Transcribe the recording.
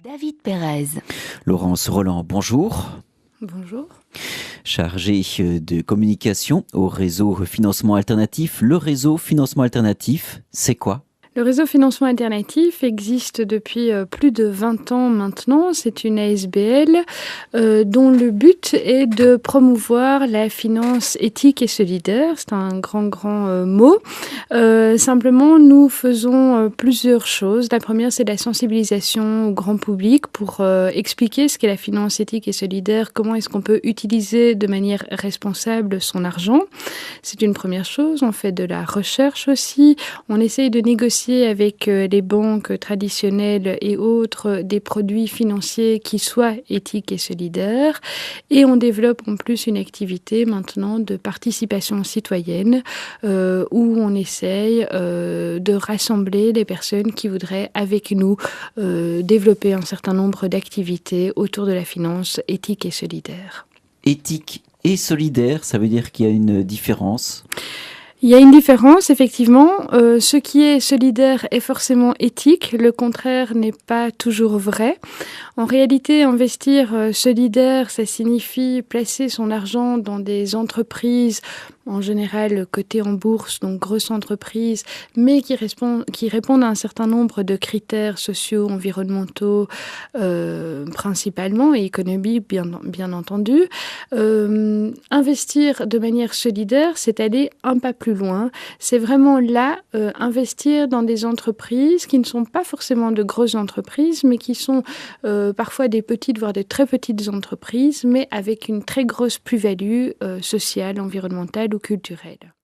David Pérez. Laurence Roland, bonjour. Bonjour. Chargée de communication au réseau Financement Alternatif. Le réseau Financement Alternatif, c'est quoi ? Le réseau Financement Alternatif existe depuis plus de 20 ans maintenant. C'est une ASBL dont le but est de promouvoir la finance éthique et solidaire. C'est un grand mot. Simplement, nous faisons plusieurs choses. La première, c'est la sensibilisation au grand public pour expliquer ce qu'est la finance éthique et solidaire, comment est-ce qu'on peut utiliser de manière responsable son argent. C'est une première chose. On fait de la recherche aussi. On essaye de négocier avec les banques traditionnelles et autres des produits financiers qui soient éthiques et solidaires. Et on développe en plus une activité maintenant de participation citoyenne où on essaye de rassembler les personnes qui voudraient avec nous développer un certain nombre d'activités autour de la finance éthique et solidaire. Éthique et solidaire, ça veut dire qu'il y a une différence ? Il y a une différence, effectivement. Ce qui est solidaire est forcément éthique. Le contraire n'est pas toujours vrai. En réalité, investir solidaire, ça signifie placer son argent dans des entreprises, en général cotées en bourse, donc grosses entreprises, mais qui répondent à un certain nombre de critères sociaux, environnementaux, principalement, et économiques, bien entendu. Investir de manière solidaire, c'est aller un pas plus loin. C'est vraiment là, investir dans des entreprises qui ne sont pas forcément de grosses entreprises, mais qui sont parfois des petites, voire de très petites entreprises, mais avec une très grosse plus-value sociale, environnementale ou culturelle.